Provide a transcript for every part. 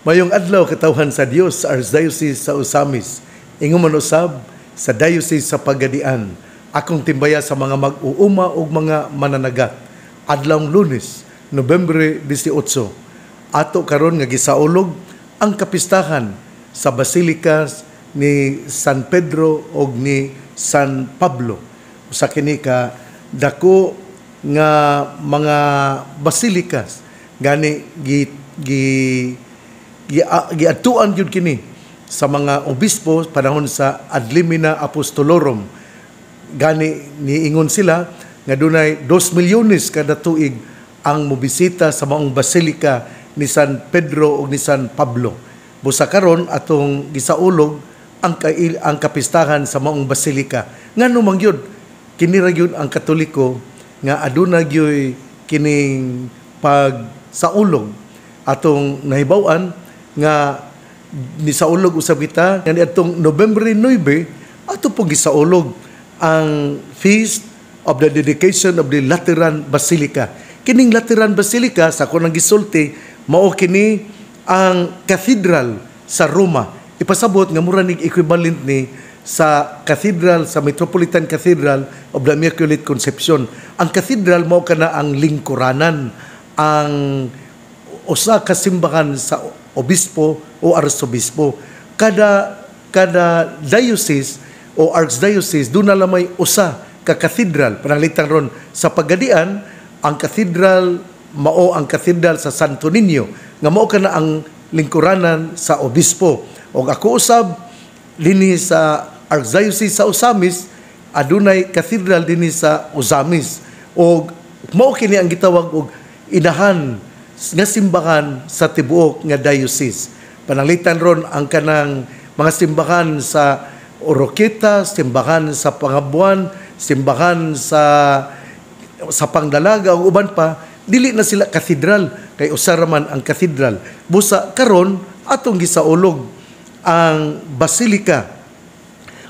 Mayong adlaw katawhan sa Dios sa Archdiocese sa Osamis. Ingon man usab sa Diocese sa Pagadian. Akong timbaya sa mga mag-uuma o mga mananagat. Adlawng Lunes, Nobyembre 18. Ato karon nga gisaulog ang kapistahan sa Basilikas ni San Pedro o ni San Pablo. Usa kini ka dako nga mga basilikas gani giatuan gyud kini sa mga obispo panahon sa Adlimina Apostolorum. Gani niingon sila nga dunay 2 milyones kada tuig ang mobisita sa maong basilika ni San Pedro o ni San Pablo. Busa karon atong gisaulog ang kapistahan sa maong basilika. Ngano man gyud kini ra gyud ang Katoliko nga aduna gyud kining pagsaulog atong nahibaw-an nga ni saulog usab kita nga atong Nobyembre 9 ato pong gisaulog ang Feast of the Dedication of the Lateran Basilica. Kining Lateran Basilica sa ako nang gisulti mao kini ang cathedral sa Roma. Ipasabot nga mura ning equivalent ni sa cathedral sa Metropolitan Cathedral of the Immaculate Conception. Ang cathedral mao kana ang lingkuranan, ang usa ka simbahan sa obispo o arsobispo. Kada diocese o archdiocese doon na lamay usa ka cathedral. Pananglitan ron sa Pagadian, ang cathedral mao ang cathedral sa Santo Niño nga mao kana ang lingkuranan sa obispo. O ako usab dinhi sa archdiocese sa Osamis adunay cathedral dinhi sa Osamis. O mao kini ang gitawag og inahan nga simbahan sa tibuok nga diocese. Pananglitan ron ang kanang mga simbahan sa Oroqueta, simbahan sa Pangabuan, simbahan sa Pangdalaga ug uban pa, dili na sila kathedral kay usa ra man ang kathedral. Busa karon atong gisaulog ang basilika,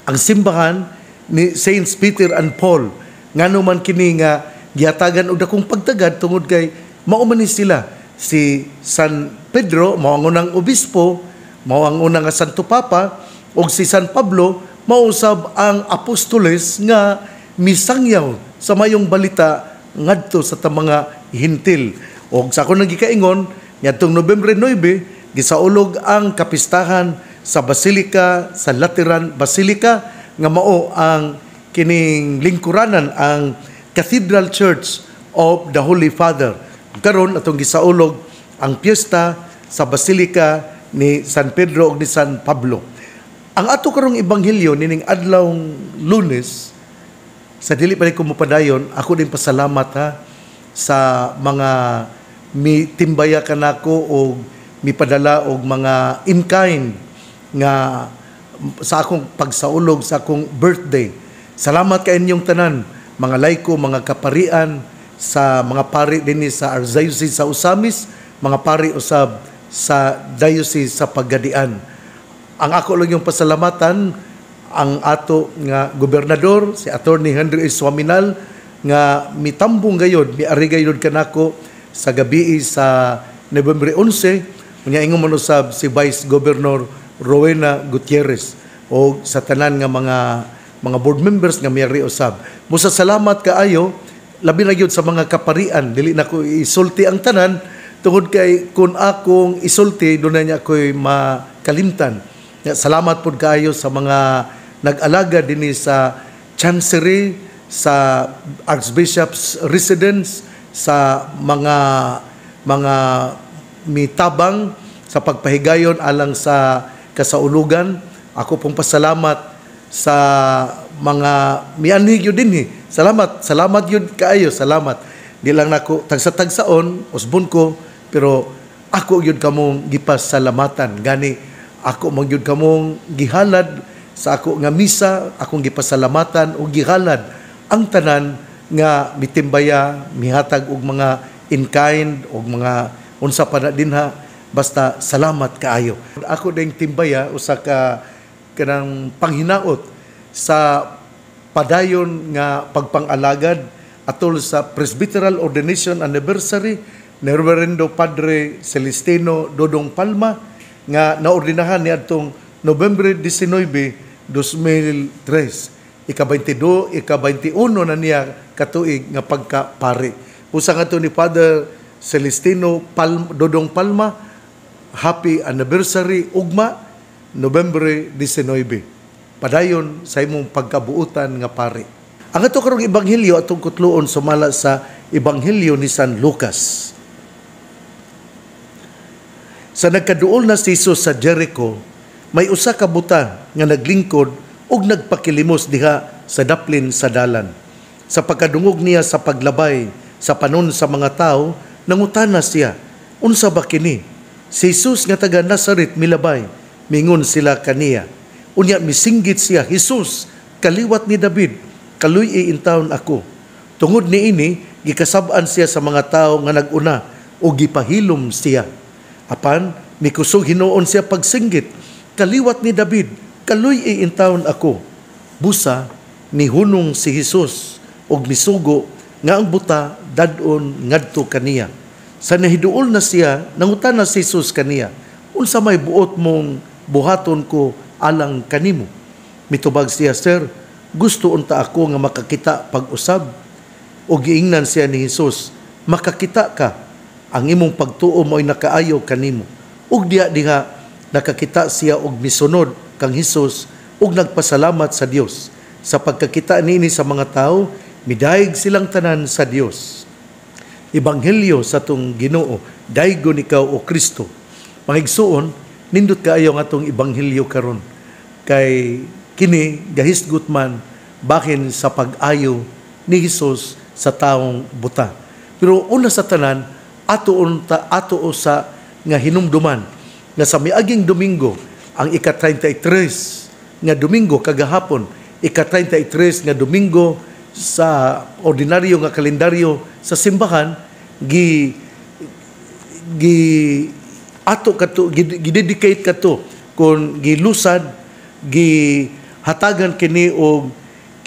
ang simbahan ni Saints Peter and Paul. Ngano man kini nga gihatagan og dakong pagtagad tungod kay mao man ni sila. Si San Pedro, mao ang unang obispo, mao ang unang Santo Papa, o si San Pablo, mausab ang apostoles nga misangyaw sa mayong balita ngadto sa mga hintil. O sa ako nang gikaingon, ngadtong Nobyembre 9, gisaulog ang kapistahan sa Basilika, sa Lateran Basilica, nga mao ang kining lingkuranan, ang Cathedral Church of the Holy Father. Karon atong gisaulog ang piyesta sa Basilika ni San Pedro ug ni San Pablo. Ang ato karong ebanghelyo nining adlawng Lunes, sa dili pa ko mopadayon, ako din pasalamat sa mga mitimbaya kanako og mipadala og mga in-kind nga sa akong pagsaulog sa akong birthday. Salamat ka inyong tanan, mga laiko, mga kaparian, sa mga pari dinhi sa Archdiocese sa Osamis, mga pari usab sa Diocese sa Pagadian. Ang ako lang yung pasalamatan ang ato nga gobernador, si Attorney Henry Suaminal, nga mitambong gayod, miari gayod kanako sa gabi sa Nobyembre 11, unya ingon man usab si Vice Governor Rowena Gutierrez o sa tanan nga mga board members nga miari usab. Musa salamat kaayo, labi na gyud sa mga kaparian, dili na ko isulti ang tanan tungod kay kun akong isulti dunay niya ko'y makalimtan. Salamat pud kaayo sa mga nag-alaga dinhi sa Chancery, sa Archbishop's Residence, sa mga mitabang sa pagpahigayon alang sa kasaulugan. Ako pong pasalamat sa mga mianhi gyud dinhi. Salamat yun kaayo, salamat. Di lang nako tagsa-tagsaon, usbon ko, pero ako yun kamong gipasalamatan. Gani, ako mong yun kamong gihalad sa ako nga misa, akong gipasalamatan o gihalad ang tanan nga mitimbaya, mihatag og mga in-kind o mga unsa pa na dinha, basta salamat kaayo. Ako ding timbaya, usa ka kanang panghinaot sa padayon nga pagpangalagad atol sa Presbyteral Ordination Anniversary ni Reverendo Padre Celestino Dodong Palma nga naordinahan ni atong Nobyembre 19, 2003. Ika-22, ika-21 na niya katuig nga pagka-pari. Usa nga to ni Father Celestino Dodong Palma, happy anniversary ugma Nobyembre 19. Padayon sa imong pagkabuutan nga pari. Ang ato karong ebanghelyo atong kutloon sumala sa ebanghelyo ni San Lucas. Sa nagkaduol na si Jesus sa Jericho, may usa ka buta nga naglingkod ug nagpakilimos diha sa daplin sa dalan. Sa pagkadungog niya sa paglabay sa panon sa mga tao, nangutana siya, unsa ba kini? Si Jesus nga taga Nazaret milabay, mingon sila kaniya. Unya misinggit siya, Jesus, kaliwat ni David, kaluy intawon ako. Tungod niini, gikasab-an siya sa mga tao nga naguna o gipahilom siya. Apan, mikusog hinuon siya pagsinggit, kaliwat ni David, kaluy intawon ako. Busa, mihunong si Jesus og misugo nga ang buta dadon ngadto kaniya. Sa nahiduol na siya, nangutana si Jesus kaniya, unsa may buot mong buhaton ko alang kanimo? Mitubag siya, Sir, gusto unta ako nga makakita pag-usab. O giingnan siya ni Jesus, makakita ka, ang imong pagtuo mo'y nakaayo kanimo. Ug diha nakakita siya og misunod kang Jesus ug nagpasalamat sa Dios. Sa pagkakita niini sa mga tao, midayeg silang tanan sa Dios. Ebanghelyo sa tong Ginoo, daygon ikaw o Kristo. Pangigsuon, nindot kaayo nga tong ebanghelyo karon. Kay kini gahisgot man bahin sa pag-ayo ni Jesus sa taong buta. Pero una sa tanan, ato sa nga hinumduman nga sa miaging Domingo, ang ika-33 nga Domingo kagahapon, ika-33 nga Domingo sa ordinaryo nga kalendaryo sa simbahan, gidedicate kato kung gilusad, gihatagan kini og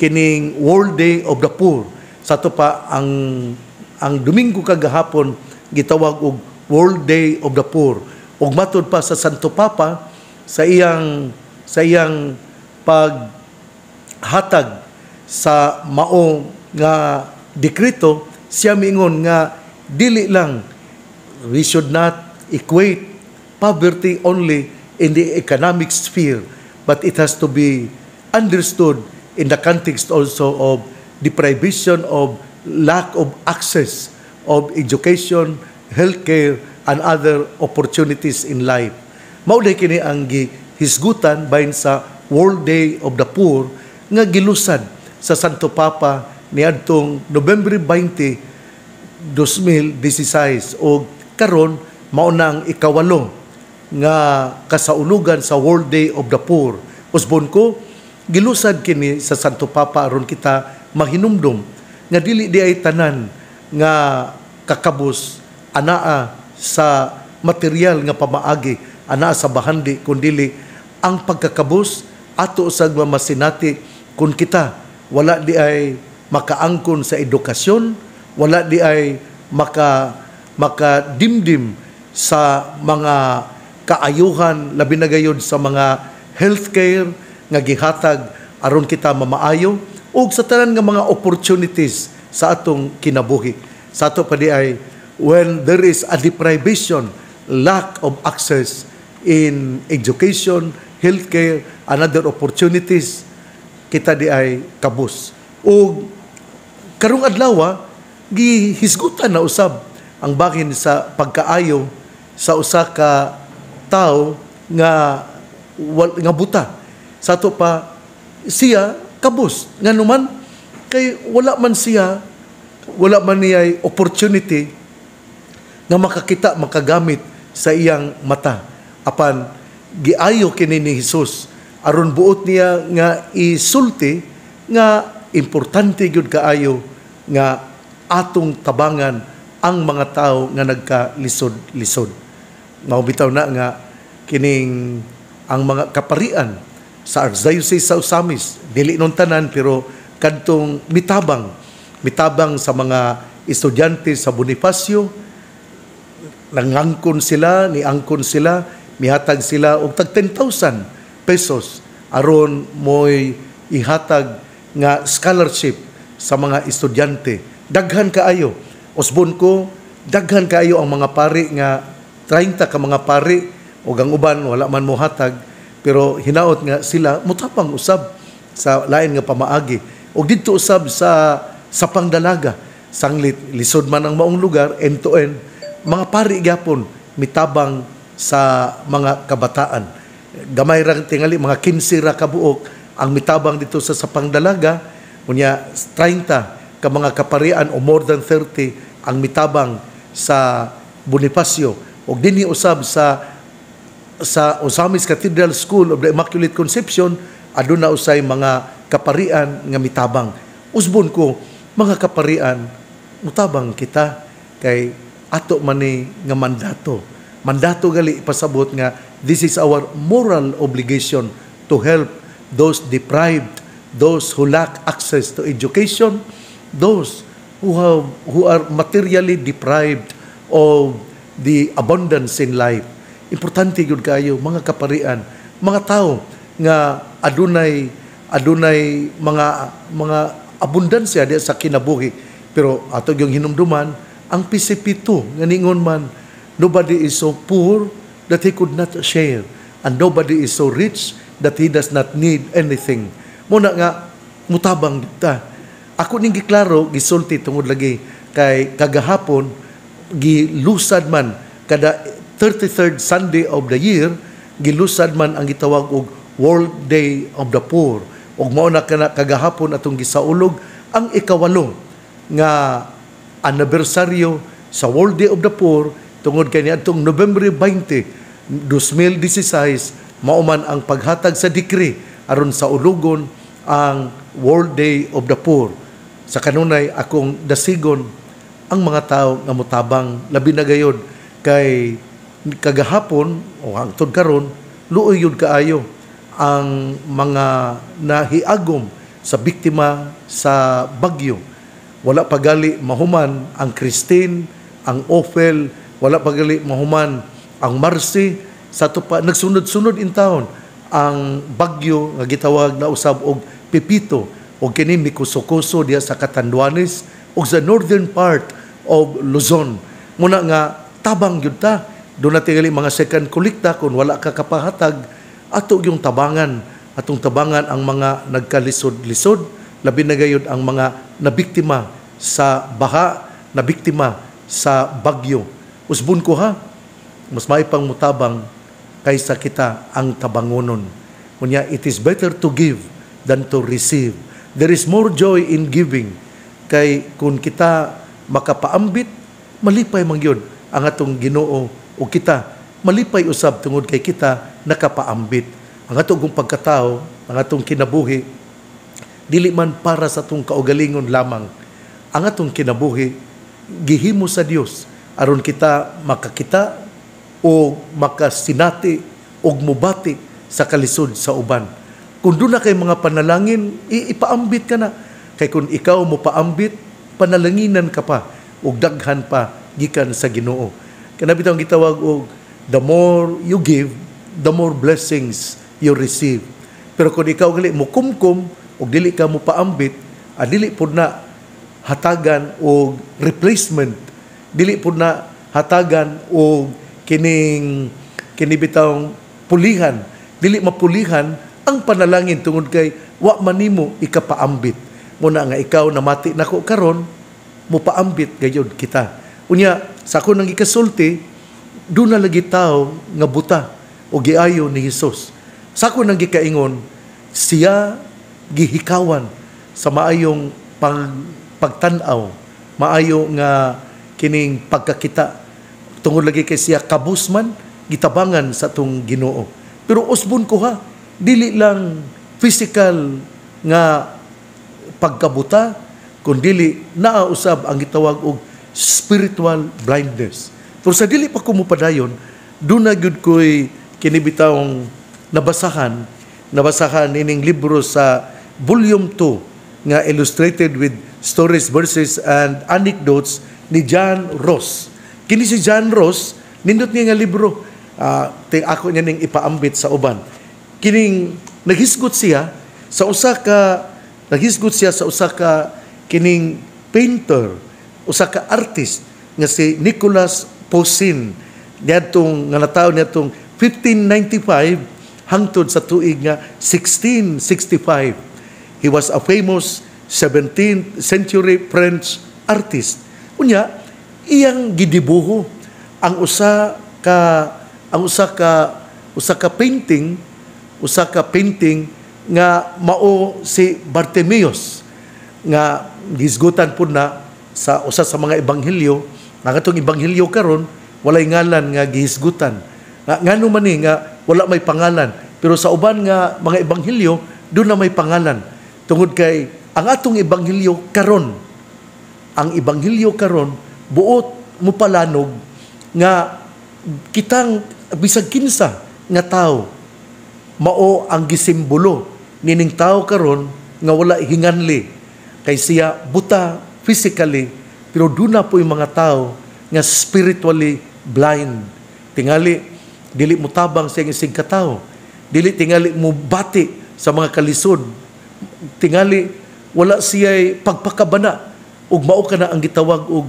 kining World Day of the Poor. Sa to pa ang Domingo kagahapon gitawag og World Day of the Poor. Ug matud pa sa Santo Papa sa iyang paghatag sa mao nga dekreto, siya miingon nga dili lang, we should not equate poverty only in the economic sphere, but it has to be understood in the context also of deprivation, of lack of access of education, healthcare, and other opportunities in life. Mao kini ang gihisgutan bahin sa World Day of the Poor nga gilusad sa Santo Papa niadtong Nobyembre 20, 2016 o karon mao nang ikawalo nga kasaulugan sa World Day of the Poor. Usbon ko, gilusad kini sa Santo Papa aron kita mahinumdum nga dili di ay tanan nga kakabos anaa sa material nga pamaagi, anaa sa bahandi, kundili ang pagkakabos ato usag mamasinati kung kita wala di ay makaangkon sa edukasyon, wala di ay makadimdim sa mga kaayuhan, labi na gayud sa mga healthcare nga gihatag aron kita mamaayo ug sa tanan nga mga opportunities sa atong kinabuhi. Sa ato pa di ay when there is a deprivation, lack of access in education, healthcare, and other opportunities, kita di ay kabus. O karong adlaw, gihisgutan na usab ang bahin sa pagkaayo sa usa ka tao nga buta. Sa ato pa siya kabus nga naman kay wala man niya opportunity nga makakita, makagamit sa iyang mata. Apan giayo kini ni Jesus aron buot niya nga isulti nga importante gyud kaayo nga atong tabangan ang mga tao nga nagkalisod-lisod. Maubitaw na nga kining ang mga kaparian sa Archdiocese sa Osamis, dili nun tanan pero kadtong mitabang sa mga estudyante sa Bonifacio, niangkon sila, mihatag sila og tag 10,000 pesos aron mo'y ihatag nga scholarship sa mga estudyante. Daghan kaayo. Usbon ko, daghan kaayo ang mga pari nga 30 ka mga pari o ang uban wala man mo hatag, pero hinaot nga sila mutapang usab sa lain nga pamaagi. O dito usab sa pangdalaga, sanglit lisod man ang maong lugar, end to end, mga pari gyapon mitabang sa mga kabataan. Gamay ra tingali mga 15 ra ka buok ang mitabang dito sa pangdalaga, unya 30 ka mga kaparian o more than 30 ang mitabang sa Bonifacio. Og dinhi usab sa Osamis Cathedral School of the Immaculate Conception, aduna usay mga kaparian nga mitabang. Usbon ko, mga kaparian, mutabang kita kay ato man ni nga mandato. Mandato gali ipasabot nga this is our moral obligation to help those deprived, those who lack access to education, those who are materially deprived of the abundance in life. Importante yun kayo, mga kaparian, mga tao nga adunay mga abundansya di sa kinabuhi. Pero ato yung hinumduman, ang pisipito nga ningon man, nobody is so poor that he could not share, and nobody is so rich that he does not need anything. Muna nga, mutabang dita. Ako ning giklaro, gisulti tungod lagi, kay kagahapon, gilusad man, kada 33rd Sunday of the year, gilusad man ang gitawag og World Day of the Poor. Og mao na kagahapon atong gisaulog ang ikawalo nga anibersaryo sa World Day of the Poor tungod kay niadtong November 20, 2016 mao man ang paghatag sa decree aron sa ulugon ang World Day of the Poor. Sa kanunay akong dasigon ang mga tao nga motabang labi na gayod kay kagahapon o hangtod karon luoy yun kaayo ang mga nahiagom sa biktima sa bagyo. Wala pagali mahuman ang Christine, ang Ophel, wala pagali mahuman ang Marcy, sa tupa nagsunod-sunod in town ang bagyo nga gitawag na usab og Pepito o kini mikuso-kuso diya sa Catanduanes o sa northern part of Luzon. Muna nga tabang gyud ta, doon na tingali mga second kolekta kung wala ka kapahatag, ato yung tabangan, atong tabangan ang mga nagkalisod-lisod, labi na gayud ang mga nabiktima sa baha, nabiktima sa bagyo. Usbon ko ha, mas maipang mutabang kaysa kita ang tabangonon. Kunya, it is better to give than to receive. There is more joy in giving. Kay kung kita makapaambit, malipay man yun ang atong Ginoo o kita. Malipay usab tungod kay kita nakapaambit. Ang atong pagkatao, ang atong kinabuhi, dili man para sa atong kaugalingon lamang. Ang atong kinabuhi, gihimo sa Dios aron kita makakita o makasinati o mubati sa kalisod sa uban. Kung doon na kay mga panalangin, ipaambit ka na. Kay kung ikaw mo paambit, panalanginan ka pa o daghan pa gikan sa Ginoo. Kaya bitang gitawag og the more you give, the more blessings you receive. Pero kung ikaw gali mo kumkum o dili ka mo paambit, dili po na hatagan o replacement, dili po na hatagan o kinibitang pulihan, dili mapulihan ang panalangin tungod kay wa manimo ikapaambit. Muna nga ikaw namati nako karon mo paambit gayud kita. Unya sa ako nang ikasulti, doon na lagi tao nga buta o giayo ni Jesus. Sa ako nang gikaingon, siya gihikawan sa maayong pagtanaw, maayo nga kining pagkakita. Tungod lagi kay siya kabusman, gitabangan sa tong Ginoo. Pero usbon ko ha, dili lang physical nga pagkabuta, kundi naausab ang gitawag og spiritual blindness. Pero sa dili pa ko mupadayon, doon na gyud ko'y kinibitawang nabasahan ining libro sa volume 2 nga illustrated with stories, verses, and anecdotes ni John Ross. Kini si John Ross, nindot niya nga libro, ako niya ning ipaambit sa uban. Kining naghisgot siya sa usa ka kining painter, usa ka artist nga si Nicolas Poussin. Niadtong nga natawo niadtong 1595 hangtod sa tuig nga 1665. He was a famous 17th century French artist. Unya, iyang gidibuho ang usa ka painting nga mao si Bartimeus nga gisgutan pud na sa usa sa mga ebanghelyo. Nga katong ebanghelyo karon walay ngalan nga gihisgutan. Ngano man ni nga wala may pangalan, pero sa uban nga mga ebanghelyo doon na may pangalan. Tungod kay ang atong ebanghelyo karon, buot mo palanog nga kitang bisag kinsa nga tao mao ang gisimbolo nining tao karon nga wala hinganli kay siya buta physically, pero doon na po yung mga tao nga spiritually blind. Tingali dili mo tabang sa isig katao, dili tingali mo bati sa mga kalisod, tingali wala siya'y pagpakabana, ug mao ka na ang gitawag og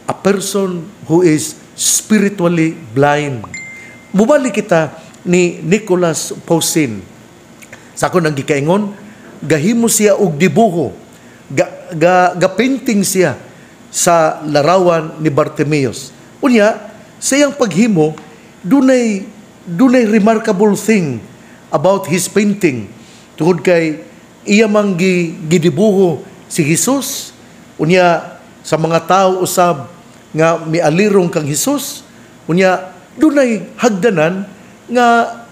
a person who is spiritually blind. Mubalik kita ni Nicolas Poussin. Sa ako nang gikaingon, gahimo siya og dibuho, painting siya sa larawan ni Bartimeus. Unya, siyang paghimo, dunay remarkable thing about his painting. Tungod kay iya mang gidibuho si Jesus. Unya, sa mga tao usab nga mialirong kang Jesus. Unya, dunay hagdanan nga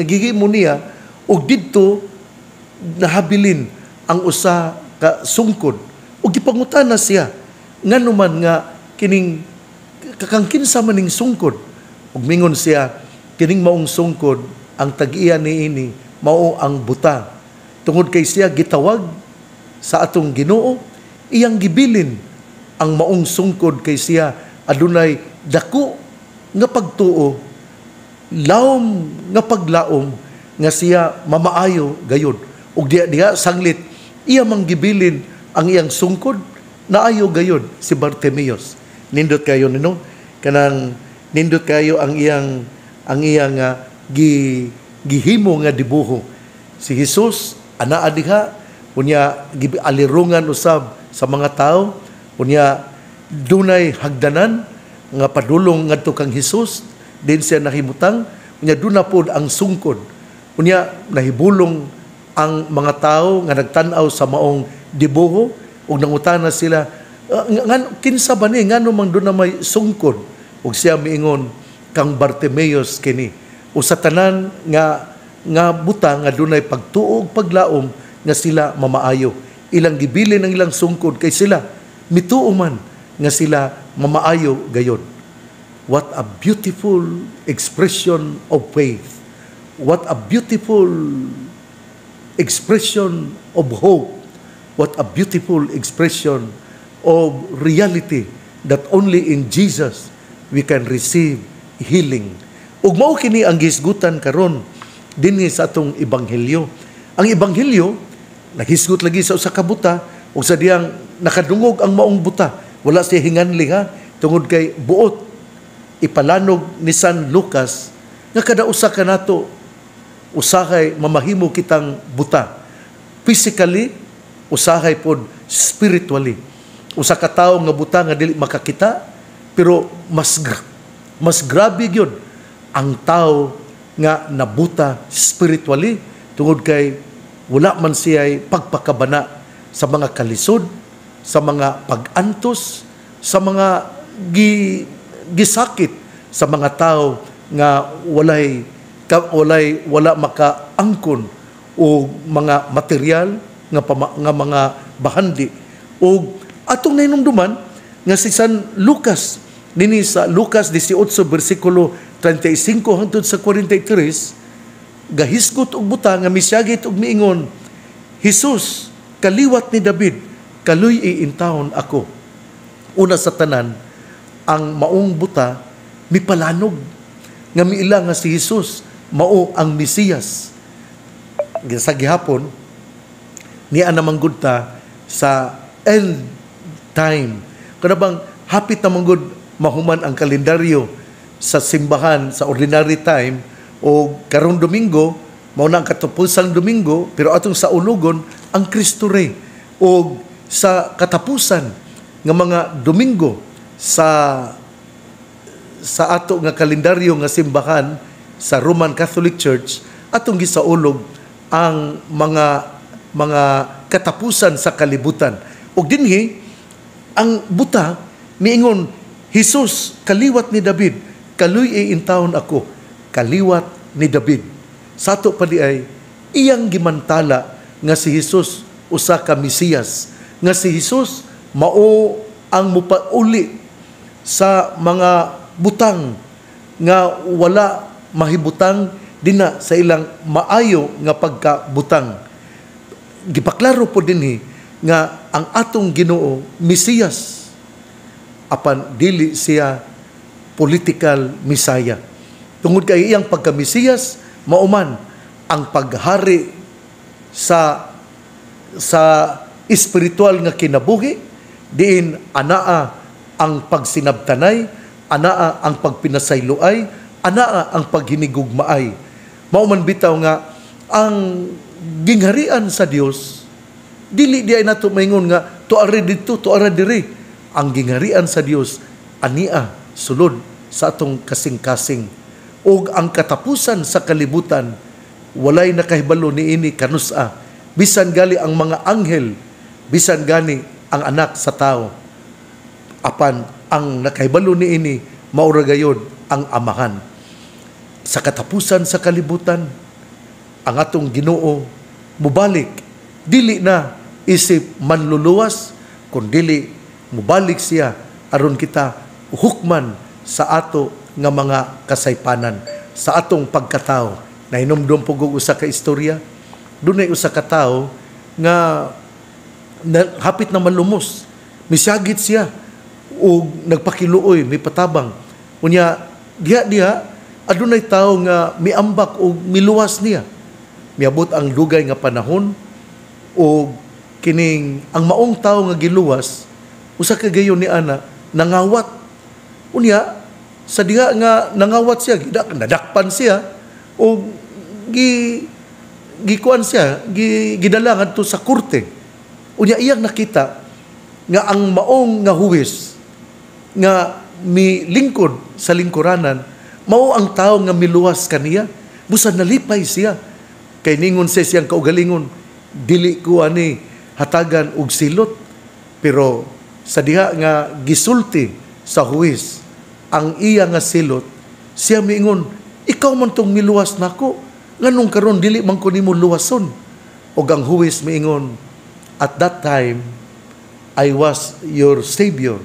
gigimo niya og didto nahabilin ang usa ka sungkod. Og gipangutan na siya nganuman nga kining kakangkinsa maning sungkod. Ug mingon siya, kining maong sungkod ang tag-iya niini mao ang buta. Tungod kay siya gitawag sa atong Ginoo, iyang gibilin ang maong sungkod kay siya adunay dako nga pagtuo, lawom nga paglaom nga siya mamaayo gayud. Ug diha sanglit iya mang gibilin ang iyang sungkod naayo gayud si Bartimeus. Nindot kayo nino kanang nindot kayo ang iyang gihimo nga dibuho. Si Jesus anaa diha unya alirungan usab sa mga tao, unya dunay hagdanan nga padulong ngadto kang Jesus, din siya nahimutang, unya duna pod ang sungkod. Unya nahibulong ang mga tao nga nagtan-aw sa maong dibuho ug nangutana sila, kinsa ba ni ngano man duna may sungkod? Ug siya miingon, kang Bartimeus kini. O sa tanan nga buta nga dunay pagtuog paglaom nga sila mamaayo. Ilang gibilin ang ilang sungkod kay sila mituo man nga sila mamaayo gayon. What a beautiful expression of faith. What a beautiful expression of hope. What a beautiful expression of reality that only in Jesus we can receive healing. Ug mao kini ang gisgutan karon dinhi sa atong ebanghelyo. Ang ebanghelyo naghisgot lagi sa usa ka buta ug sa diyang nakadungog ang maong buta. Wala siya hinganli ha, tungod kay buot ipalanog ni San Lucas nga kada usa ka nato usahay mamahimo kitang buta. Physically, usahay pod spiritually. Usa ka tawo nga buta nga dili makakita, pero mas grabe gyud ang tawo nga nabuta spiritually tungod kay wala man siya'y pagpakabana sa mga kalisod, sa mga pag-antos, sa mga gisakit sa mga tao nga wala makaangkon o mga material nga mga bahandi. O atong nainumduman nga si San Lucas nini sa Lucas 18 versikulo 35 hangtod sa 43 gahisgot og buta nga misyagit og miingon, Jesus, kaliwat ni David, kaluy iintawon ako. Una sa tanan, ang maong buta mipalanog nga miila nga si Jesus mao ang Mesiyas. Sa gihapon niya namang gud ta sa end time. Kada bang hapit na manggod mahuman ang kalendaryo sa simbahan sa ordinary time o karong Domingo mao na ang katapusang Domingo, pero atong sa ulugon ang Kristo Rey o sa katapusan nga mga Domingo sa ato nga kalendaryo nga simbahan sa Roman Catholic Church atong gisaulog ang mga katapusan sa kalibutan. Ug dinhi ang buta miingon, Jesus kaliwat ni David, kaluy intawon ako, kaliwat ni David. Sa ato pa di ay iyang gimantala nga si Jesus usa ka Mesiyas, nga si Jesus mao ang mupauli sa mga butang nga wala mahibutang dina sa ilang maayo nga pagkabutang. Gipaklaro po dinhi nga ang atong Ginoo Mesiyas, apan dili siya political Messiah. Tungod kay iyang pagka-Mesiyas, mauman ang paghari sa espiritual nga kinabuhi, diin anaa ang pagsinabtanay, anaa ang pagpinasayloay, anaa ang paghinigugmaay. Mauman bitaw nga ang gingharian sa Dios dili di ay nato maingon nga tuara dito, tuara diri. Ang gingharian sa Dios ania sulod sa atong kasing-kasing. Og ang katapusan sa kalibutan walay nakahibalo niini kanusa, bisan gali ang mga anghel, bisan gani ang anak sa tao. Apan ang nakahibalo niini mao ra gayud ang Amahan. Sa katapusan sa kalibutan ang atong Ginoo mubalik, dili na isip manluluwas, kundi mubalik siya aron kita hukman sa ato nga mga kasaypanan, sa atong pagkatao. Nahinomdom po usa ka istorya, dunay usa ka tawo nga hapit na malumos, misyagit siya o nagpakiluoy, may patabang. Unya diha adunay tawo nga miambak o miluwas niya. Miabot ang dugay nga panahon o kining ang maong tawo nga giluwas usa ka gayon ni ana nangawat. Unya sa diha nga nangawat siya, nadakpan siya o gikuan siya, gidala ngadto sa korte. Unya iyang nakita nga ang maong nga huwis nga milingkod sa lingkuranan mao ang tawo nga miluwas kaniya, busan nalipay siya. Kay ningon sa siyang kaugalingon, dili ko ani hatagan og silot, pero sa diha nga gisulti sa huwis ang iya nga silot, siya miingon, ikaw man tong miluwas nako, nganong karon dili man ko nimo luwason. Og ang huwis miingon, at that time I was your savior,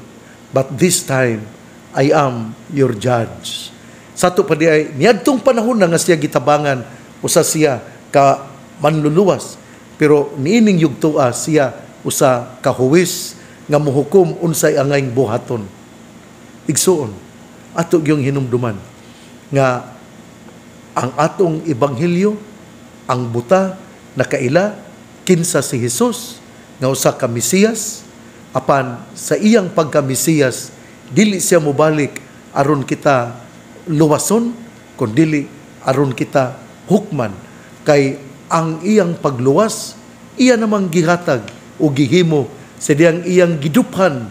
but this time I am your judge. Sa to pa di ay niadtong panahon na nga siya gitabangan usa siya ka manluluwas, pero niining yugtoa siya usa ka huwis nga mohukom unsay angayng buhaton. Igsuon ato gyung hinumduman nga ang atong ebanghelyo, ang buta nakaila kinsa si Jesus nga usa ka Mesiyas, apan sa iyang pagka-Mesiyas dili siya mobalik aron kita luwason, kundi aron kita hukman. Kay ang iyang pagluwas, iya namang gihatag o gihimo sa diyang iyang giduphan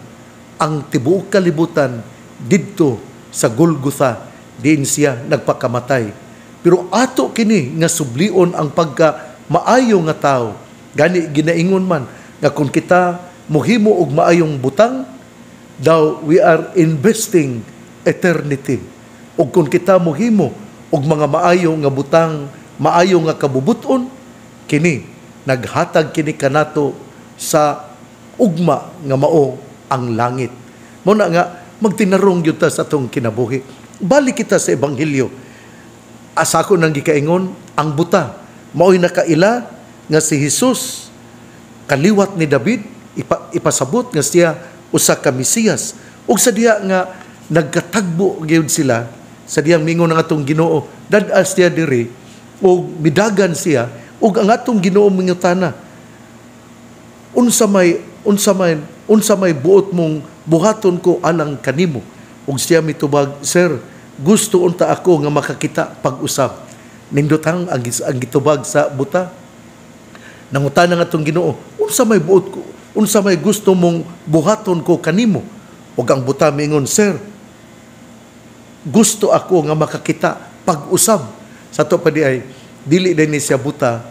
ang tibuok kalibutan didto sa Golgotha, diin siya nagpakamatay. Pero ato kini nga sublion ang pagka maayo nga tao. Gani ginaingon man nga kung kita mohimo og maayong butang, daw we are investing eternity. Og kung kita mohimo og mga maayo nga butang, maayo nga kabubuton, kini naghatag kini kanato sa ugma nga mao ang langit. Mao na nga magtinarong gyud ta sa atong kinabuhi. Balik kita sa ebanghelyo. Asa ko nang gikaingon, ang buta mao'y nakaila nga si Jesus kaliwat ni David, ipasabot nga siya usa ka Mesiyas. Ug sa diha nga nagkatagbo gyud sila sa diyang mingon ng atong Ginoo, dadas siya diri o midagan siya ug ang atong Ginoo mingutana, unsa may buot mong buhaton ko alang kanimo. Ug siya mitubag, sir, gusto unta ako nga makakita pag-usab. Nindotang ang gitubag sa buta. Nangutana nga atong Ginoo, unsa may buot ko, unsa may gusto mong buhaton ko kanimo. Ug ang buta mingon, sir, gusto ako nga makakita pag-usab. Sa to pa di ay dili din siya buta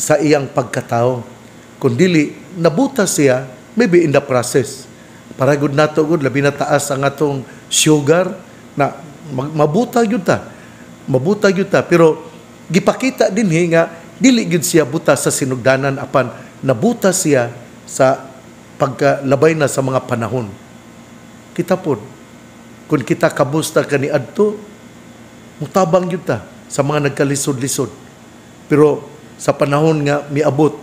sa iyang pagkatao, kundili nabuta siya maybe in the process. Para gud nato gud labi na taas ang atong sugar na mabuta gyud ta. Mabuta gyud ta, pero gipakita dinhi nga dili gyud siya buta sa sinugdanan, apan nabuta siya sa pagkalabay na sa mga panahon. Kita pod, kung kita kabusta kani adto, mutabang gyud ta sa mga nagkalisod-lisod. Pero sa panahon nga miabot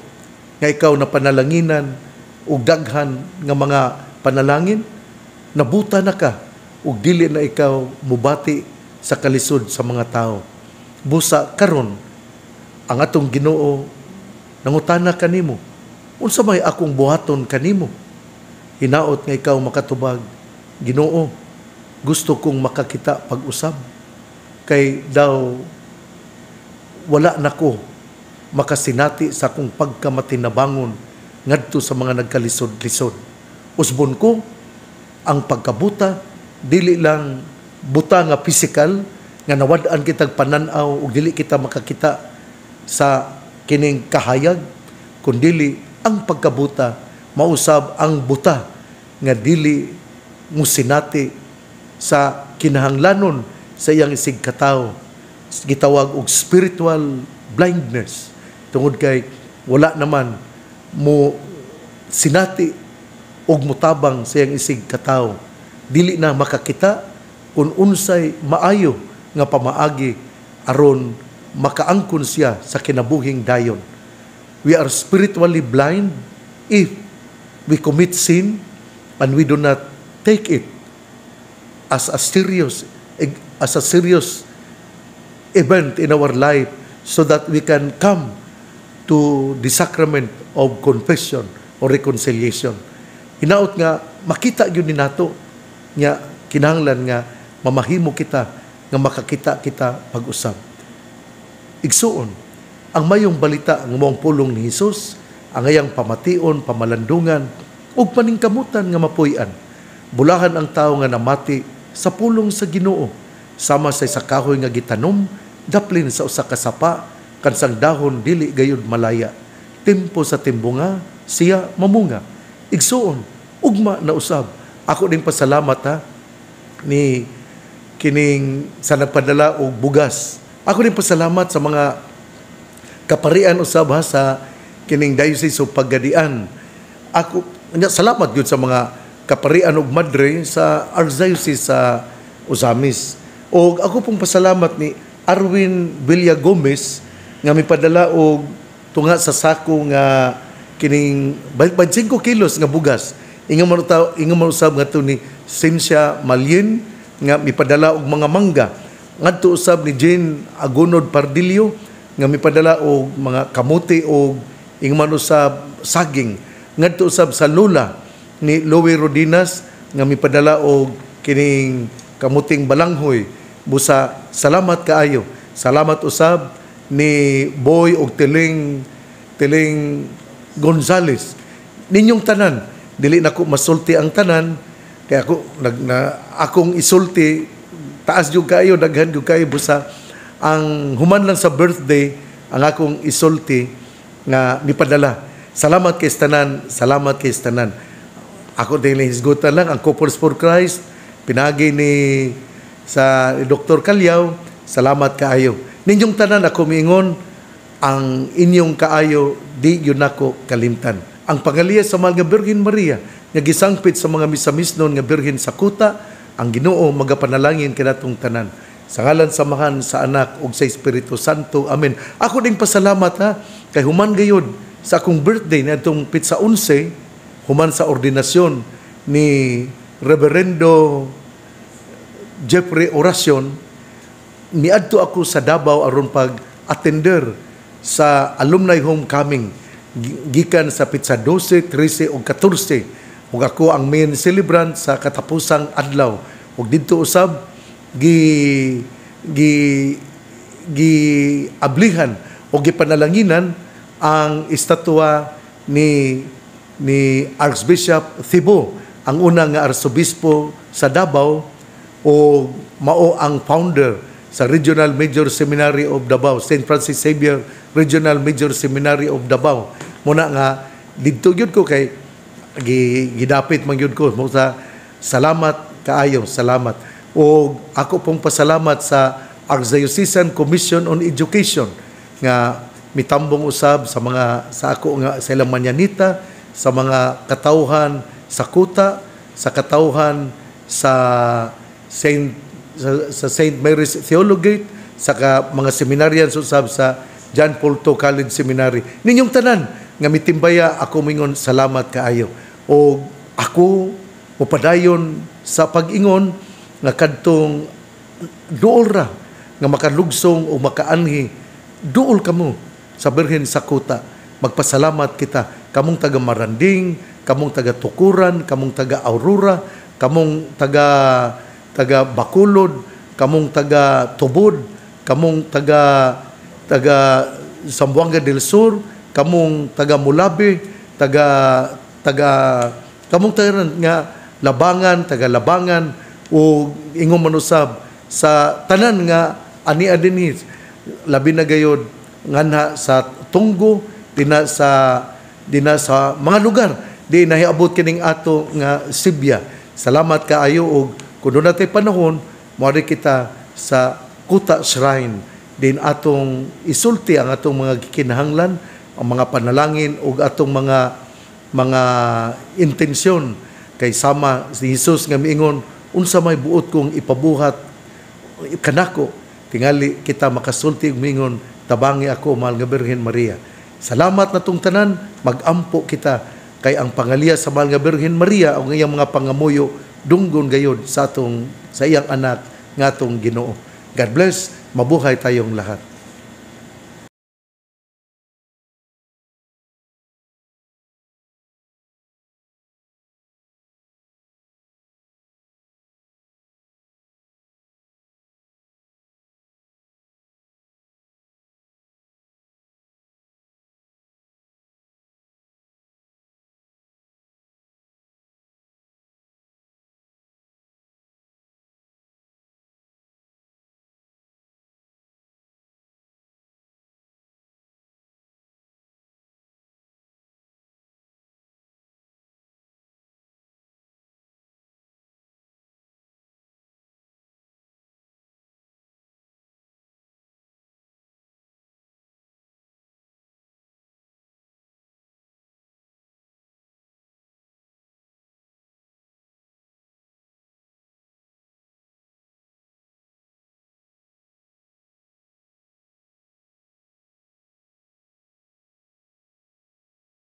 nga ikaw na panalanginan ug daghan nga mga panalangin, nabuta na ka ug dili na ikaw mubati sa kalisod sa mga tao. Busa karon ang atong Ginoo nangutana kanimo, unsa may akong buhaton kanimo? Hinaot nga ikaw makatubag, Ginoo, gusto kong makakita pag-usab, kay daw wala nako makasinati sa akong pagkamatinabangon ngadto sa mga nagkalisod-lisod. Usbon ko ang pagkabuta dili lang buta nga physical nga nawad-an kitag pananaw ug dili kita makakita sa kining kahayag, kundili ang pagkabuta mausab ang buta nga dili musinati sa kinahanglanon sa iyang isig katawo, gitawag og spiritual blindness, tungod kay wala naman mo sinati og mutabang sa iyang isig katawo, dili na makakita kung unsay maayo nga pamaagi aron makaangkon siya sa kinabuhing dayon. We are spiritually blind if we commit sin and we do not take it as a serious event in our life, so that we can come to the sacrament of confession or reconciliation. Hinaot nga makita gyud ni nato nga kinahanglan nga mamahimo kita nga makakita kita pag-usab. Igsuon, ang mayong balita nga maong pulong ni Hesus, ang ayang pamation, pamalandungan ug paningkamutan nga mapuy-an. Bulahan ang tawo nga namati sa pulong sa Ginoo, sama sa isa kahoy nga gitanom, daplin sa usa ka sapa, kansang dahon dili gayud malaya. Tempo sa timbunga, siya mamunga. Igsuon, ugma na usab. Ako din pasalamat ni kining sa nagpadala og bugas. Ako din pasalamat sa mga kaparian usab sa kining Diocese of Pagadian. Ako salamat gyud sa mga kaparian og madre sa Archdiocese sa Ozamis. O ako pong pasalamat ni Arwin Villa Gomez nga mipadala og tunga sa sako nga kining 25 kilos nga bugas. Ingon man usab nga to ni Cynthia Malien nga mipadala og mga mangga. Ngadto usab ni Jane Agonod Pardillo nga mipadala og mga kamote og ingon man usab saging. Ngadto usab sa lola ni Lowe Rodinas nga mipadala og kining kamuting balanghoy. Busa salamat kaayo. Salamat usab ni Boy og Tiling Gonzales. Ninyong tanan, dili nako masulti ang tanan, kaya akong isulti taas jud kayo, daghan jud kayo. Busa ang human lang sa birthday ang akong isulti nga mipadala. Salamat kay tanan, salamat kay tanan. Ako din hisgutan lang ang Couples for Christ, pinagi ni sa Dr. Calyaw, salamat kaayo. Ninyong tanan ako miingon, ang inyong kaayo di yun ako kalimtan. Ang pangaliya sa mahal nga Birhen Maria, nga gisangpit sa mga misamisnon nga Birhen sa kuta, ang Ginoo magapanalangin kanatong tanan. Sa ngalan samahan sa Anak ug sa Espiritu Santo. Amen. Ako ding pasalamat kay human gayud sa akong birthday na itong pitsa 11, human sa ordinasyon ni Reverendo Jeffrey Oracion, niadto ako sa Davao aron pag-attender sa alumni homecoming gikan sa pitsa 12, 13 ug 14. Ug ako ang main celebrant sa katapusang adlaw. Ug didto usab ablihan o gipanalanginan ang estatwa ni Archbishop Thibaut, ang unang nga arsobispo sa Davao o mao ang founder sa Regional Major Seminary of Davao, St. Francis Xavier Regional Major Seminary of Davao. Muna nga didto gyud ko kay gidapit man gyud ko mo sa salamat kaayo, salamat. O ako pong pasalamat sa Archdiocesan Commission on Education nga mitambong usab sa ako nga sa ilang manyanita, sa mga katawhan sa kuta, sa katawhan sa St. Mary's Theologate, sa mga seminarians usab sa John Paul II College Seminary. Ninyong tanan nga mitimbaya ako mingon salamat kaayo. O ako upadayon sa pag-ingon nga kadtong duol ra nga makalugsong o makaanhi, duol kamo sa Birhen sa Kuta. Magpasalamat kita. Kamong taga Maranding, kamong taga Tukuran, kamong taga Aurora, kamong taga Bacolod, kamong taga Tubod, kamong taga Zamboanga del Sur, kamong taga Mulabe, kamong taga nga Labangan, taga Labangan, o ingong manusab sa tanan nga ani adinis labi na gayod nganha sa Tunggo, dina sa mga lugar di nahiabot kining ato nga Sibya. Salamat kaayo og kun natay panahon moari kita sa Kuta Shrine din atong isulti ang atong mga kinahanglan, ang mga panalangin ug atong mga intensyon kay sama si Jesus nga miingon unsa may buot kong ipabuhat kanako tingali kita makasulti ug miingon tabangi ako mahal nga Birhen Maria. Salamat na tong tanan, magampo kita kay ang pangaliya sa mahal nga Birhen Maria o iyang mga pangamuyo dunggon gayud sa iyang anak nga atong Ginoo. God bless, mabuhay tayong lahat.